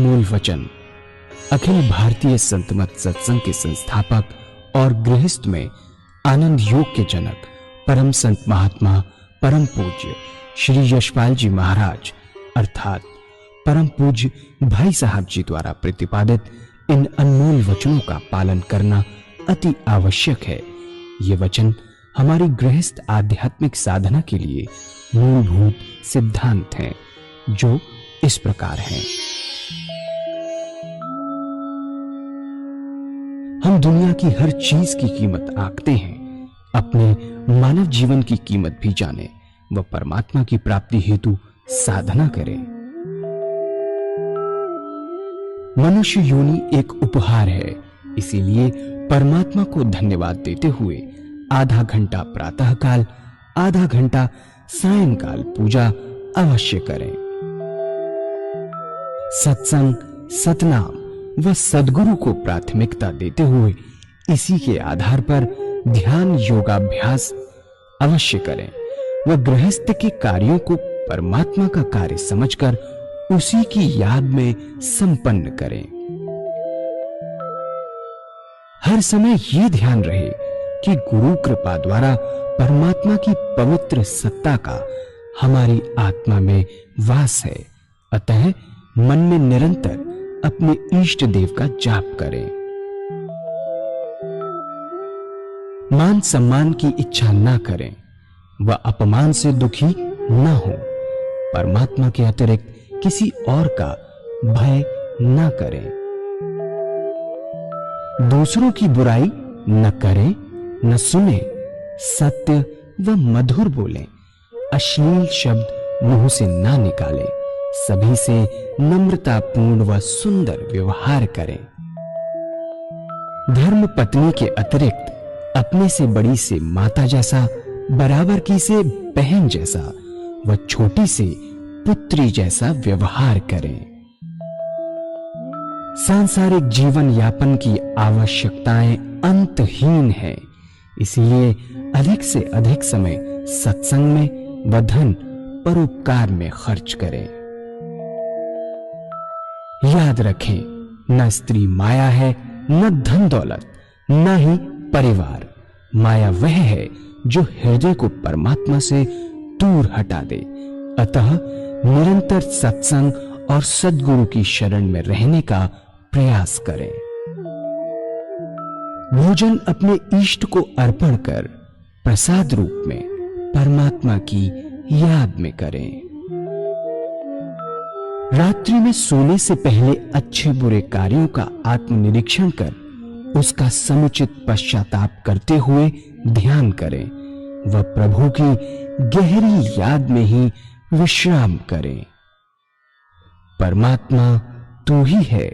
अनमोल वचन अखिल भारतीय संत मत सत्संग के संस्थापक और गृहस्थ में आनंद योग के जनक परम संत महात्मा परम पूज्य श्री यशपाल जी महाराज अर्थात परम पूज्य भाई साहब जी द्वारा प्रतिपादित इन अनमोल वचनों का पालन करना अति आवश्यक है। ये वचन हमारी गृहस्थ आध्यात्मिक साधना के लिए मूलभूत सिद्धांत हैं, जो इस प्रकार हैं। हम दुनिया की हर चीज की कीमत आंकते हैं, अपने मानव जीवन की कीमत भी जाने व परमात्मा की प्राप्ति हेतु साधना करें। मनुष्य योनि एक उपहार है, इसीलिए परमात्मा को धन्यवाद देते हुए आधा घंटा प्रातःकाल, आधा घंटा सायंकाल पूजा अवश्य करें। सत्संग, सतनाम व सद्गुरु को प्राथमिकता देते हुए इसी के आधार पर ध्यान योगाभ्यास अवश्य करें व गृहस्थ के कार्यों को परमात्मा का कार्य समझकर उसी की याद में संपन्न करें। हर समय यह ध्यान रहे कि गुरु कृपा द्वारा परमात्मा की पवित्र सत्ता का हमारी आत्मा में वास है, अतः मन में निरंतर अपने इष्ट देव का जाप करें। मान सम्मान की इच्छा ना करें व अपमान से दुखी ना हो। परमात्मा के अतिरिक्त किसी और का भय ना करें। दूसरों की बुराई न करें, न सुने, सत्य व मधुर बोलें, अश्लील शब्द मुंह से ना निकालें, सभी से नम्रतापूर्ण व सुंदर व्यवहार करें। धर्म पत्नी के अतिरिक्त अपने से बड़ी से माता जैसा, बराबर की से बहन जैसा व छोटी से पुत्री जैसा व्यवहार करें। सांसारिक जीवन यापन की आवश्यकताएं अंतहीन है, इसलिए अधिक से अधिक समय सत्संग में व धन परोपकार में खर्च करें। याद रखें, न स्त्री माया है, न धन दौलत, न ही परिवार। माया वह है जो हृदय को परमात्मा से दूर हटा दे। अतः निरंतर सत्संग और सद्गुरु की शरण में रहने का प्रयास करें। भोजन अपने इष्ट को अर्पण कर प्रसाद रूप में परमात्मा की याद में करें। रात्रि में सोने से पहले अच्छे बुरे कार्यों का आत्मनिरीक्षण कर उसका समुचित पश्चाताप करते हुए ध्यान करें व प्रभु की गहरी याद में ही विश्राम करें। परमात्मा तू ही है,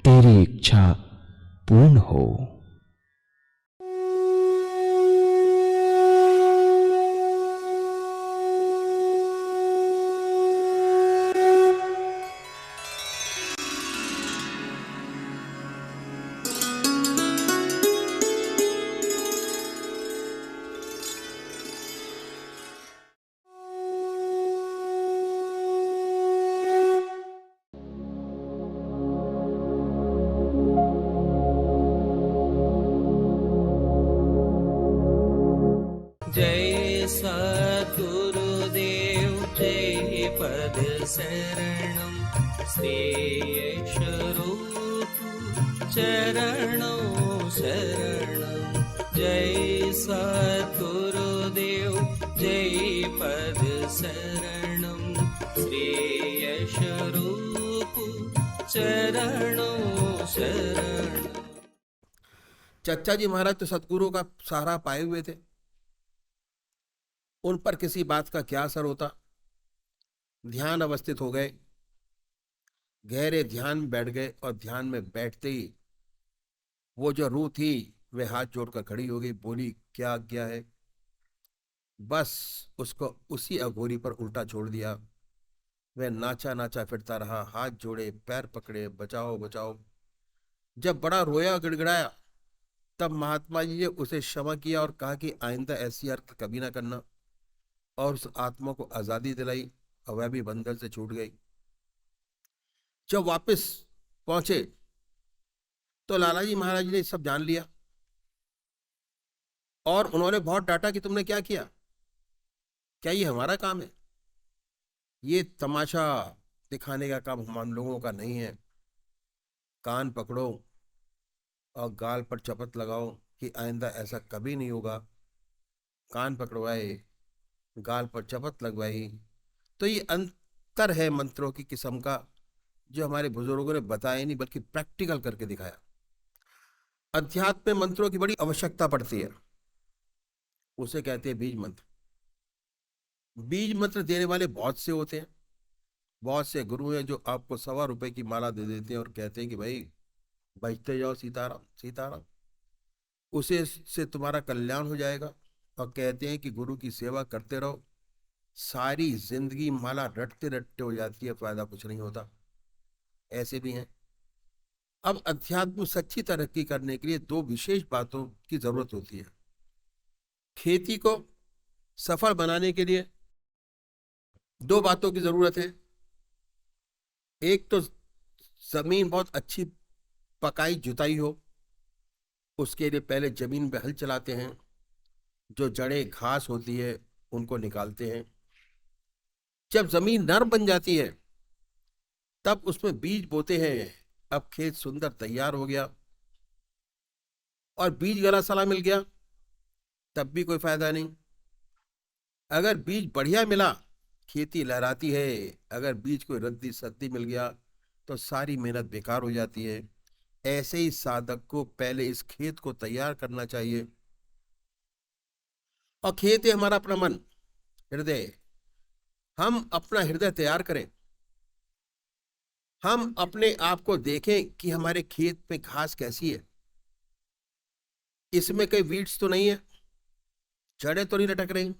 तेरी इच्छा पूर्ण हो। जय सद्गुरुदेव जय पद शरणं श्रेयस्वरूप चरणों शरणं। जय सद्गुरुदेव जय पद शरणं श्रेयस्वरूप चरणों शरणं। चचा जी महाराज तो सतगुरु का सहारा पाए हुए थे, उन पर किसी बात का क्या असर होता। ध्यान अवस्थित हो गए, गहरे ध्यान में बैठ गए और ध्यान में बैठते ही वो जो रूह थी वे हाथ जोड़कर खड़ी हो गई, बोली क्या क्या है। बस उसको उसी अघोरी पर उल्टा छोड़ दिया। वह नाचा नाचा फिरता रहा, हाथ जोड़े, पैर पकड़े, बचाओ बचाओ। जब बड़ा रोया गिड़गिड़ाया तब महात्मा जी ने उसे क्षमा किया और कहा कि आइंदा ऐसी हरकत कभी ना करना, और उस आत्मा को आजादी दिलाई और वह भी बंधन से छूट गई। जब वापस पहुंचे तो लाला जी महाराज ने सब जान लिया और उन्होंने बहुत डांटा कि तुमने क्या किया, क्या ये हमारा काम है? ये तमाशा दिखाने का काम हम लोगों का नहीं है। कान पकड़ो और गाल पर चपत लगाओ कि आइंदा ऐसा कभी नहीं होगा। कान पकड़वाए, गाल पर चपत लगवाई। तो ये अंतर है मंत्रों की किस्म का, जो हमारे बुजुर्गों ने बताया नहीं बल्कि प्रैक्टिकल करके दिखाया। अध्यात्म में मंत्रों की बड़ी आवश्यकता पड़ती है, उसे कहते हैं बीज मंत्र। बीज मंत्र देने वाले बहुत से होते हैं, बहुत से गुरु हैं जो आपको ₹1.25 की माला दे देते हैं और कहते हैं कि भाई बजते जाओ सीताराम सीताराम, उसे से तुम्हारा कल्याण हो जाएगा। और कहते हैं कि गुरु की सेवा करते रहो, सारी जिंदगी माला रटते रटते हो जाती है, फायदा कुछ नहीं होता। ऐसे भी हैं। अब अध्यात्म में सच्ची तरक्की करने के लिए 2 विशेष बातों की जरूरत होती है। खेती को सफल बनाने के लिए 2 बातों की जरूरत है। एक तो जमीन बहुत अच्छी पकाई जुताई हो, उसके लिए पहले जमीन पे हल चलाते हैं, जो जड़ें घास होती है उनको निकालते हैं। जब जमीन नरम बन जाती है तब उसमें बीज बोते हैं। अब खेत सुंदर तैयार हो गया और बीज गला सला मिल गया तब भी कोई फायदा नहीं। अगर बीज बढ़िया मिला खेती लहराती है, अगर बीज कोई रद्दी सद्दी मिल गया तो सारी मेहनत बेकार हो जाती है। ऐसे ही साधक को पहले इस खेत को तैयार करना चाहिए। और खेत है हमारा अपना मन, हृदय। हम अपना हृदय तैयार करें, हम अपने आप को देखें कि हमारे खेत में घास कैसी है, इसमें कोई वीड्स तो नहीं है, जड़ें तो नहीं लटक रही,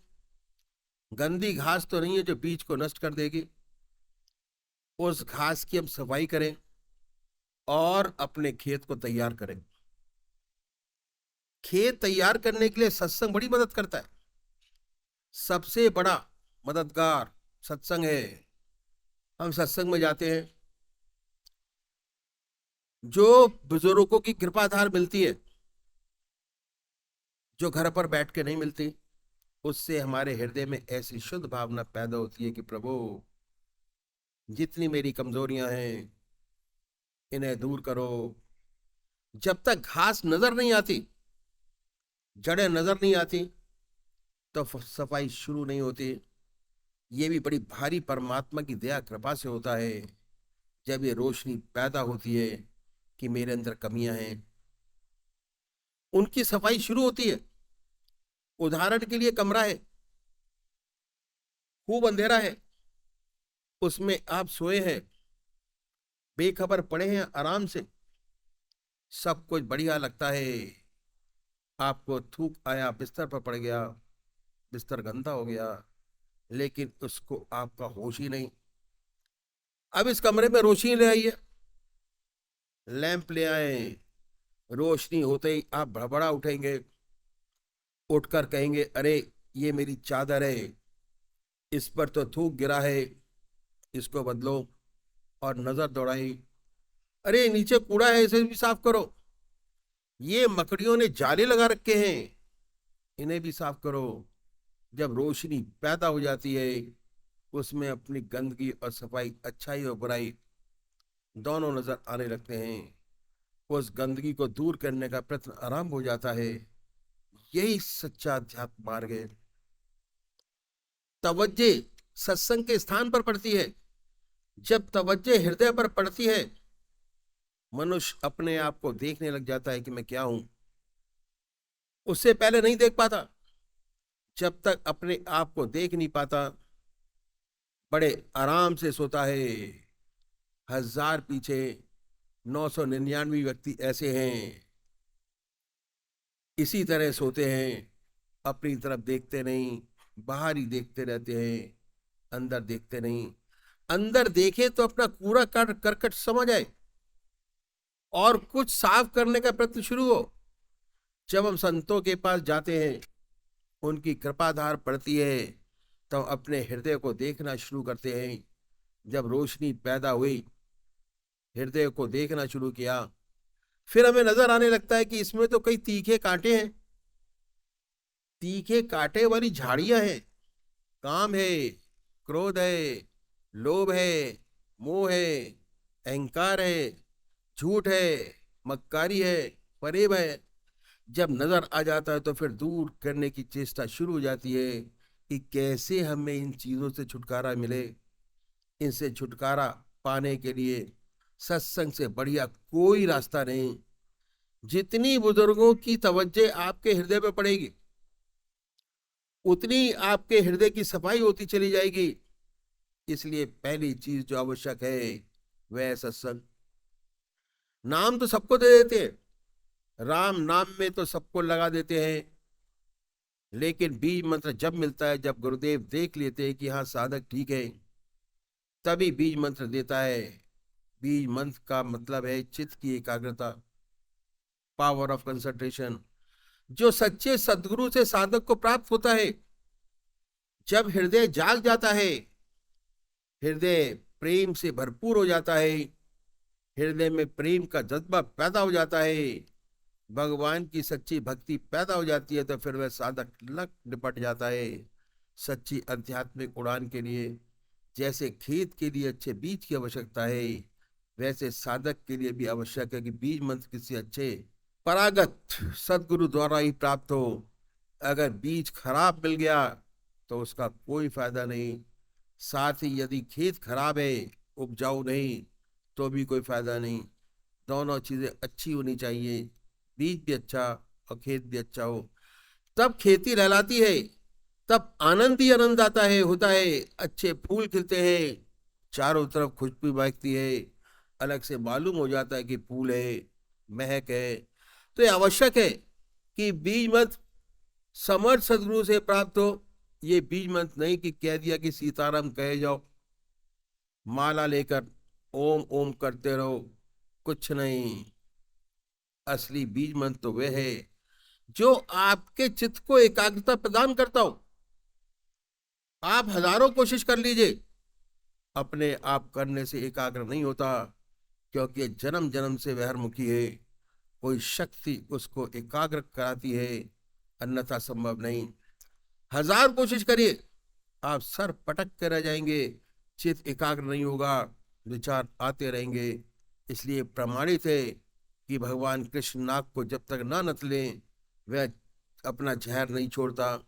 गंदी घास तो नहीं है जो बीज को नष्ट कर देगी। उस घास की हम सफाई करें और अपने खेत को तैयार करें। खेत तैयार करने के लिए सत्संग बड़ी मदद करता है। सबसे बड़ा मददगार सत्संग है। हम सत्संग में जाते हैं, जो बुजुर्गों की कृपाधार मिलती है, जो घर पर बैठ के नहीं मिलती, उससे हमारे हृदय में ऐसी शुद्ध भावना पैदा होती है कि प्रभु जितनी मेरी कमजोरियां हैं इन्हें दूर करो। जब तक घास नजर नहीं आती, जड़ें नजर नहीं आती, तो सफाई शुरू नहीं होती। ये भी बड़ी भारी परमात्मा की दया कृपा से होता है जब ये रोशनी पैदा होती है कि मेरे अंदर कमियां हैं, उनकी सफाई शुरू होती है। उदाहरण के लिए कमरा है, खूब अंधेरा है, उसमें आप सोए हैं, बेखबर पड़े हैं आराम से, सब कुछ बढ़िया लगता है। आपको थूक आया, बिस्तर पर पड़ गया, बिस्तर गंदा हो गया, लेकिन उसको आपका होश ही नहीं। अब इस कमरे में रोशनी ले आइए, लैंप ले आए, रोशनी होते ही आप भड़बड़ा उठेंगे, उठकर कहेंगे अरे ये मेरी चादर है, इस पर तो थूक गिरा है, इसको बदलो। और नजर दौड़ाई, अरे नीचे कूड़ा है, इसे भी साफ करो, ये मकड़ियों ने जाले लगा रखे हैं, इन्हें भी साफ करो। जब रोशनी पैदा हो जाती है, उसमें अपनी गंदगी और सफाई, अच्छाई और बुराई दोनों नजर आने लगते हैं। उस गंदगी को दूर करने का प्रयत्न आरंभ हो जाता है। यही सच्चा अध्यात्म मार्ग है। तवज्जे सत्संग के स्थान पर पड़ती है। जब तवज्जे हृदय पर पड़ती है, मनुष्य अपने आप को देखने लग जाता है कि मैं क्या हूं। उससे पहले नहीं देख पाता। जब तक अपने आप को देख नहीं पाता, बड़े आराम से सोता है। 1000 पीछे 999 व्यक्ति ऐसे हैं, इसी तरह सोते हैं, अपनी तरफ देखते नहीं, बाहर ही देखते रहते हैं, अंदर देखते नहीं। अंदर देखे तो अपना कूड़ा करकट समझ आए और कुछ साफ करने का प्रयत्न शुरू हो। जब हम संतों के पास जाते हैं, उनकी कृपाधार पड़ती है, तो अपने हृदय को देखना शुरू करते हैं। जब रोशनी पैदा हुई हृदय को देखना शुरू किया, फिर हमें नजर आने लगता है कि इसमें तो कई तीखे कांटे हैं, तीखे कांटे वाली झाड़ियां हैं। काम है, क्रोध है, लोभ है, मोह है, अहंकार है, झूठ है, मक्कारी है, फरेब है। जब नजर आ जाता है तो फिर दूर करने की चेष्टा शुरू हो जाती है कि कैसे हमें इन चीजों से छुटकारा मिले। इनसे छुटकारा पाने के लिए सत्संग से बढ़िया कोई रास्ता नहीं। जितनी बुजुर्गों की तवज्जो आपके हृदय पे पड़ेगी, उतनी आपके हृदय की सफाई होती चली जाएगी। इसलिए पहली चीज जो आवश्यक है वह है सत्संग। नाम तो सबको दे देते हैं, राम नाम में तो सबको लगा देते हैं, लेकिन बीज मंत्र जब मिलता है, जब गुरुदेव देख लेते हैं कि हाँ साधक ठीक है, तभी बीज मंत्र देता है। बीज मंत्र का मतलब है चित्त की एकाग्रता, पावर ऑफ कंसंट्रेशन, जो सच्चे सदगुरु से साधक को प्राप्त होता है। जब हृदय जाग जाता है, हृदय प्रेम से भरपूर हो जाता है, हृदय में प्रेम का जज्बा पैदा हो जाता है, भगवान की सच्ची भक्ति पैदा हो जाती है, तो फिर वह साधक लग निपट जाता है। सच्ची आध्यात्मिक उड़ान के लिए जैसे खेत के लिए अच्छे बीज की आवश्यकता है, वैसे साधक के लिए भी आवश्यक है कि बीज मंत्र किसी अच्छे परागत सदगुरु द्वारा ही प्राप्त हो। अगर बीज खराब मिल गया तो उसका कोई फायदा नहीं। साथ ही यदि खेत खराब है, उपजाऊ नहीं, तो भी कोई फायदा नहीं। दोनों चीजें अच्छी होनी चाहिए, बीज भी अच्छा और खेत भी अच्छा हो, तब खेती लहलाती है, तब आनंद ही आनंद आता है, होता है। अच्छे फूल खिलते हैं, चारों तरफ खुशबू महकती है, अलग से मालूम हो जाता है कि फूल है, महक है। तो ये आवश्यक है कि बीज मंत्र समर्थ सदगुरु से प्राप्त हो। ये बीज मंत्र नहीं कि कह दिया कि सीताराम कहे जाओ, माला लेकर ओम ओम करते रहो, कुछ नहीं। असली बीज मंत्र तो वह है जो आपके चित्त को एकाग्रता प्रदान करता हो। आप हजारों कोशिश कर लीजिए, अपने आप करने से एकाग्र नहीं होता, क्योंकि जन्म जन्म से वहरमुखी है। कोई शक्ति उसको एकाग्र कराती है, अन्यथा संभव नहीं। हजार कोशिश करिए, आप सर पटक कर रह जाएंगे, चित्त एकाग्र नहीं होगा, विचार आते रहेंगे। इसलिए प्रमाणित है कि भगवान कृष्ण नाग को जब तक ना नथ लें, वह अपना जहर नहीं छोड़ता।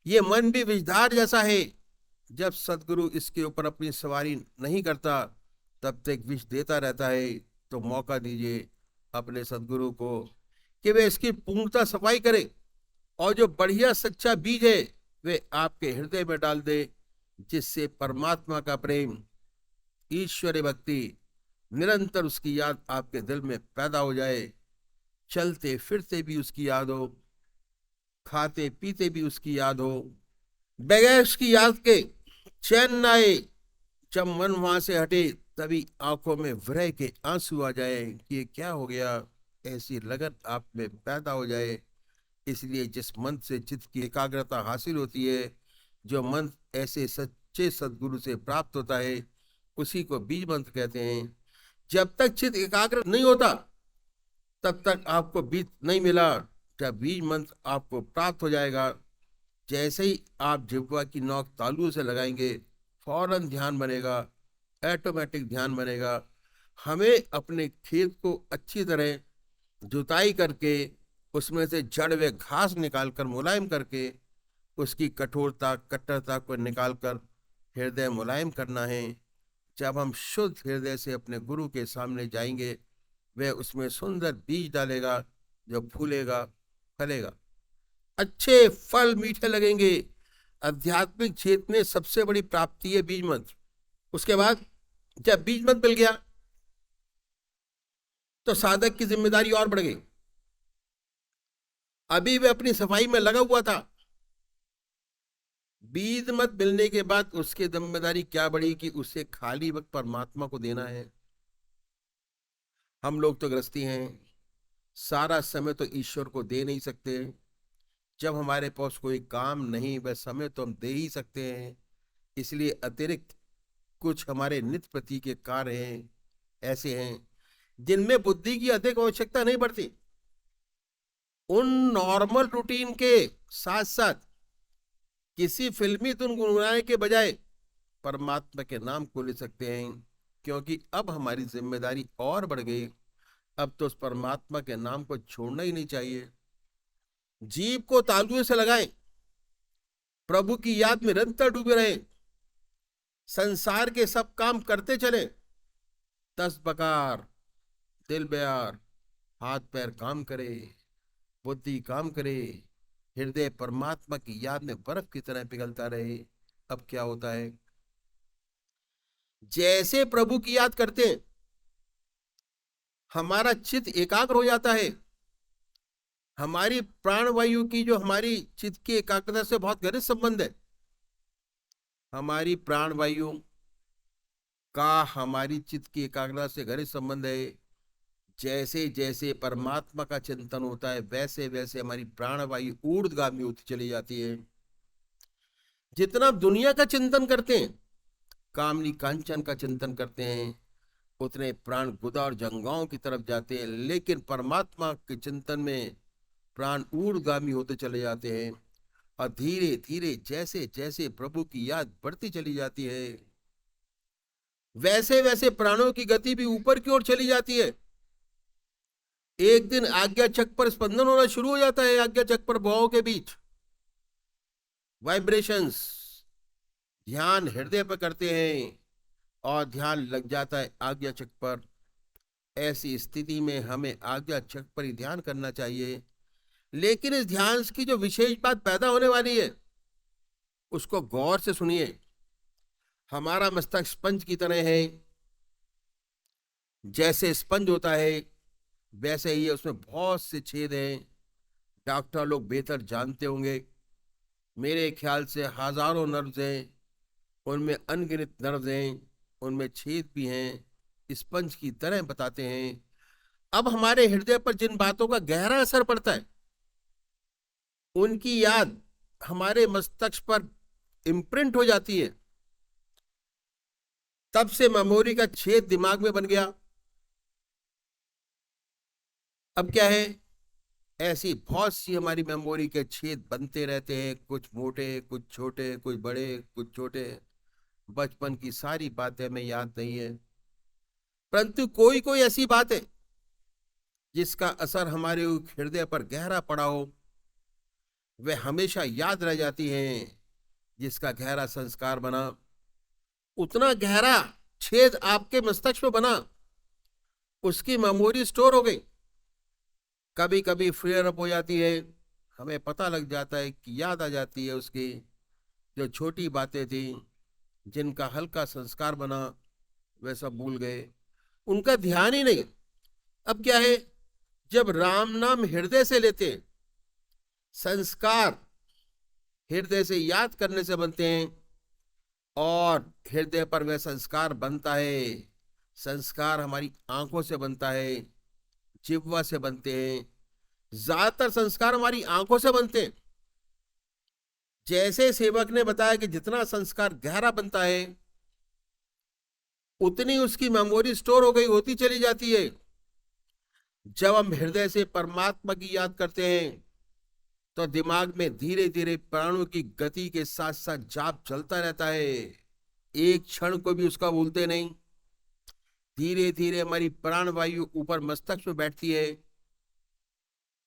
ये मन भी विषधार जैसा है, जब सदगुरु इसके ऊपर अपनी सवारी नहीं करता, तब तक विष देता रहता है। तो मौका दीजिए अपने सदगुरु को कि वे इसकी पूर्णता सफाई करे, और जो बढ़िया सच्चा बीज है वे आपके हृदय में डाल दे, जिससे परमात्मा का प्रेम, ईश्वरी भक्ति, निरंतर उसकी याद आपके दिल में पैदा हो जाए। चलते फिरते भी उसकी याद हो, खाते पीते भी उसकी याद हो, बगैर उसकी याद के चैन न आए। जब मन वहां से हटे, तभी आंखों में विरह के आंसू आ जाए कि ये क्या हो गया, ऐसी लगन आप में पैदा हो जाए। इसलिए जिस मंत्र से चित्त की एकाग्रता हासिल होती है, जो मंत्र ऐसे सच्चे सदगुरु से प्राप्त होता है, उसी को बीज मंत्र कहते हैं। जब तक चित्त एकाग्र नहीं होता, तब तक आपको बीज नहीं मिला। जब बीज मंत्र आपको प्राप्त हो जाएगा, जैसे ही आप जिह्वा की नोक तालू से लगाएंगे, फौरन ध्यान बनेगा, ऑटोमेटिक ध्यान बनेगा। हमें अपने खेत को अच्छी तरह जुताई करके, उसमें से जड़ व घास निकालकर मुलायम करके, उसकी कठोरता कट्टरता को निकालकर हृदय मुलायम करना है। जब हम शुद्ध हृदय से अपने गुरु के सामने जाएंगे, वह उसमें सुंदर बीज डालेगा, जो फूलेगा, फलेगा, अच्छे फल मीठे लगेंगे। आध्यात्मिक क्षेत्र में सबसे बड़ी प्राप्ति है बीज मंत्र। उसके बाद जब बीज मंत्र मिल गया, तो साधक की जिम्मेदारी और बढ़ गई। अभी वह अपनी सफाई में लगा हुआ था, बीज मत मिलने के बाद उसकी जिम्मेदारी क्या बढ़ी कि उसे खाली वक्त परमात्मा को देना है। हम लोग तो गृहस्थी हैं, सारा समय तो ईश्वर को दे नहीं सकते। जब हमारे पास कोई काम नहीं, वह समय तो हम दे ही सकते हैं। इसलिए अतिरिक्त कुछ हमारे नित्य प्रति के कार्य हैं, ऐसे हैं जिनमें बुद्धि की अधिक आवश्यकता नहीं पड़ती। उन नॉर्मल रूटीन के साथ साथ किसी फिल्मी धुन गुनगुनाने के बजाय परमात्मा के नाम को ले सकते हैं, क्योंकि अब हमारी जिम्मेदारी और बढ़ गई। अब तो उस परमात्मा के नाम को छोड़ना ही नहीं चाहिए। जीभ को तालुए से लगाएं, प्रभु की याद में निरंतर डूबे रहें, संसार के सब काम करते चले, 10 बकार, दिल बयार, हाथ पैर काम करे, बुद्धि काम करे, हृदय परमात्मा की याद में बर्फ की तरह पिघलता रहे। अब क्या होता है, जैसे प्रभु की याद करते हैं हमारा चित्त एकाग्र हो जाता है। हमारी प्राणवायु की जो हमारी चित्त की एकाग्रता से बहुत घनिष्ठ संबंध है। हमारी प्राणवायु का हमारी चित्त की एकाग्रता से घनिष्ठ संबंध है। जैसे जैसे परमात्मा का चिंतन होता है वैसे वैसे हमारी प्राणवायु ऊर्ध्वगामी होती चली जाती है। जितना दुनिया का चिंतन करते हैं, कामनी कांचन का चिंतन करते हैं, उतने प्राण गुदा और जंगाओं की तरफ जाते हैं। लेकिन परमात्मा के चिंतन में प्राण ऊर्ध्वगामी होते चले जाते हैं और धीरे धीरे जैसे जैसे प्रभु की याद बढ़ती चली जाती है वैसे वैसे प्राणों की गति भी ऊपर की ओर चली जाती है। एक दिन आज्ञा चक्र पर स्पंदन होना शुरू हो जाता है। आज्ञा चक्र पर भुजाओं के बीच वाइब्रेशंस, ध्यान हृदय पर करते हैं और ध्यान लग जाता है आज्ञा चक्र पर। ऐसी स्थिति में हमें आज्ञा चक्र पर ही ध्यान करना चाहिए। लेकिन इस ध्यान की जो विशेष बात पैदा होने वाली है उसको गौर से सुनिए। हमारा मस्तक स्पंज की तरह है। जैसे स्पंज होता है वैसे ही उसमें बहुत से छेद हैं। डॉक्टर लोग बेहतर जानते होंगे। मेरे ख्याल से हजारों नर्व्स हैं, उनमें अनगिनत नर्व्स हैं, उनमें छेद भी हैं। स्पंज की तरह बताते हैं। अब हमारे हृदय पर जिन बातों का गहरा असर पड़ता है उनकी याद हमारे मस्तिष्क पर इम्प्रिंट हो जाती है। तब से मेमोरी का छेद दिमाग में बन गया। अब क्या है, ऐसी बहुत सी हमारी मेमोरी के छेद बनते रहते हैं, कुछ मोटे, कुछ छोटे, कुछ बड़े, कुछ छोटे। बचपन की सारी बातें हमें याद नहीं है, परंतु कोई कोई ऐसी बात है जिसका असर हमारे हृदय पर गहरा पड़ा हो, वे हमेशा याद रह जाती हैं। जिसका गहरा संस्कार बना, उतना गहरा छेद आपके मस्तिष्क में बना, उसकी मेमोरी स्टोर हो गई। कभी कभी फ्लेयर अप हो जाती है, हमें पता लग जाता है कि याद आ जाती है उसकी जो छोटी बातें थी, जिनका हल्का संस्कार बना, वे सब भूल गए, उनका ध्यान ही नहीं। अब क्या है, जब राम नाम हृदय से लेते हैं, संस्कार हृदय से याद करने से बनते हैं और हृदय पर वह संस्कार बनता है। संस्कार हमारी आंखों से बनता है, जिह्वा से बनते हैं। ज्यादातर संस्कार हमारी आंखों से बनते हैं। जैसे सेवक ने बताया कि जितना संस्कार गहरा बनता है उतनी उसकी मेमोरी स्टोर हो गई होती चली जाती है। जब हम हृदय से परमात्मा की याद करते हैं तो दिमाग में धीरे धीरे प्राणों की गति के साथ साथ जाप चलता रहता है। एक क्षण को भी उसका भूलते नहीं। धीरे धीरे हमारी प्राणवायु ऊपर मस्तिष्क में बैठती है,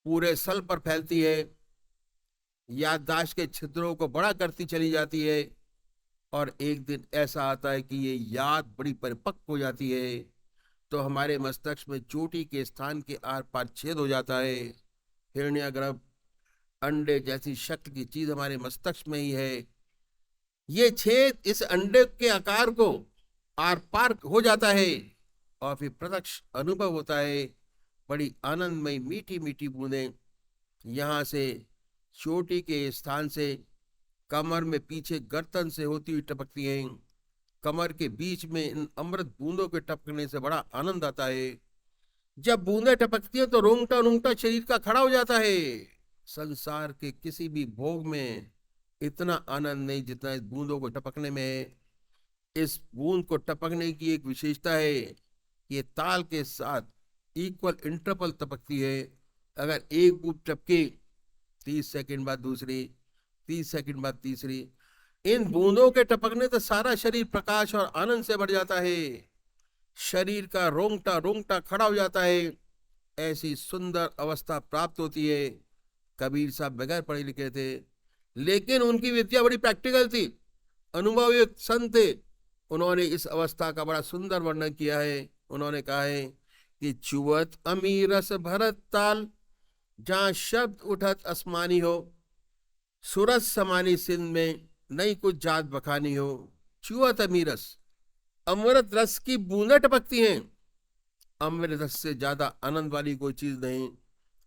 पूरे सल पर फैलती है, याददाश्त के छिद्रों को बड़ा करती चली जाती है और एक दिन ऐसा आता है कि ये याद बड़ी परिपक्व हो जाती है तो हमारे मस्तिष्क में चोटी के स्थान के आर पार छेद हो जाता है। हिरण्यगर्भ अंडे जैसी शक्ल की चीज हमारे मस्तिष्क में ही है। ये छेद इस अंडे के आकार को आर पार हो जाता है और फिर प्रत्यक्ष अनुभव होता है। बड़ी आनंदमयी मीठी मीठी बूंदें यहाँ से चोटी के स्थान से कमर में पीछे गर्दन से होती हुई टपकती हैं। कमर के बीच में इन अमृत बूंदों के टपकने से बड़ा आनंद आता है। जब बूंदें टपकती हैं तो रोंगटा रोंगटा शरीर का खड़ा हो जाता है। संसार के किसी भी भोग में इतना आनंद नहीं जितना इस बूंदों को टपकने में है। इस बूंद को टपकने की एक विशेषता है ये ताल के साथ इक्वल इंटरवल टपकती है। अगर एक बूंद टपके 30 सेकंड बाद दूसरी, 30 सेकंड बाद तीसरी, इन बूंदों के टपकने तो सारा शरीर प्रकाश और आनंद से भर जाता है। शरीर का रोंगटा रोंगटा खड़ा हो जाता है। ऐसी सुंदर अवस्था प्राप्त होती है। कबीर साहब बगैर पढ़े लिखे थे, लेकिन उनकी विद्या बड़ी प्रैक्टिकल थी। अनुभवी संत थे। उन्होंने इस अवस्था का बड़ा सुंदर वर्णन किया है। उन्होंने कहा है कि चुवत अमीरस भरत ताल, जहां शब्द उठत आसमानी हो, सूरज समानी सिंध में नई कुछ जात बखानी हो। चुवत अमीरस, अमृत रस की बूंदें टपकती हैं। अमृत रस से ज्यादा आनंद वाली कोई चीज नहीं।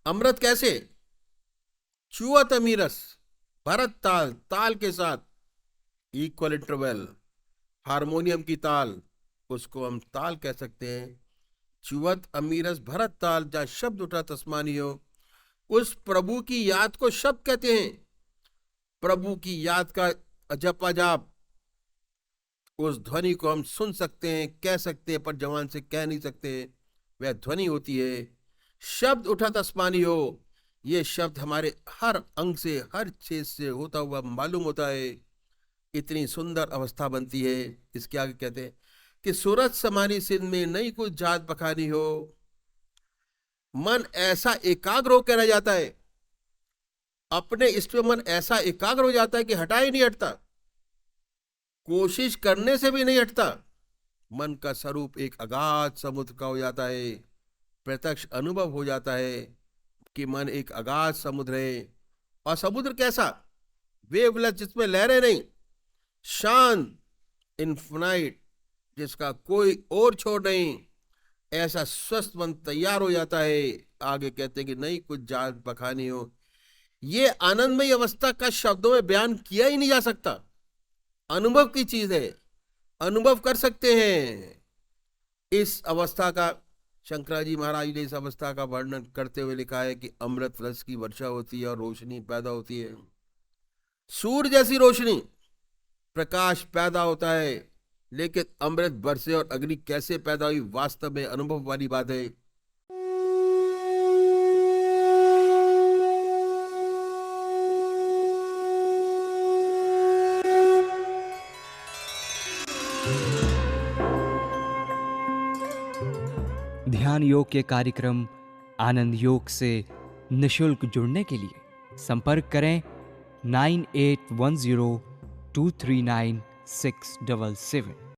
अमृत कैसे? चुवत अमीरस भरत ताल, ताल के साथ इक्वल इंटरवल, हारमोनियम की ताल, उसको हम ताल कह सकते हैं। चुवत अमीरस भरत ताल, जहां शब्द उठा तस्मानी हो, उस प्रभु की याद को शब्द कहते हैं। प्रभु की याद का अजप अजाप, उस ध्वनि को हम सुन सकते हैं, कह सकते हैं, पर जवान से कह नहीं सकते। वह ध्वनि होती है। शब्द उठा तस्मानी हो, ये शब्द हमारे हर अंग से, हर छेद से होता हुआ मालूम होता है। इतनी सुंदर अवस्था बनती है। इसके आगे कहते हैं कि सूरज समानी सिंध में नई कुछ जात बखानी हो। मन ऐसा एकाग्र होकर रह जाता है। अपने इष्ट में मन ऐसा एकाग्र हो जाता है कि हटा ही नहीं हटता, कोशिश करने से भी नहीं हटता। मन का स्वरूप एक अगाध समुद्र का हो जाता है। प्रत्यक्ष अनुभव हो जाता है कि मन एक अगाध समुद्र है। और समुद्र कैसा? वेवलेस, जिसमें लहरें नहीं, शांत, इन्फिनाइट, जिसका कोई और छोर नहीं। ऐसा स्वस्थ मन तैयार हो जाता है। आगे कहते हैं कि नहीं कुछ जात बखानी हो। ये आनंदमय अवस्था का शब्दों में बयान किया ही नहीं जा सकता। अनुभव की चीज है, अनुभव कर सकते हैं। इस अवस्था का शंकराजी महाराज ने इस अवस्था का वर्णन करते हुए लिखा है कि अमृत रस की वर्षा होती है और रोशनी पैदा होती है। सूर्य जैसी रोशनी, प्रकाश पैदा होता है। लेकिन अमृत बरसे और अग्नि कैसे पैदा हुई, वास्तव में अनुभव वाली बात है। ध्यान योग के कार्यक्रम आनंद योग से निशुल्क जुड़ने के लिए संपर्क करें 9810239677।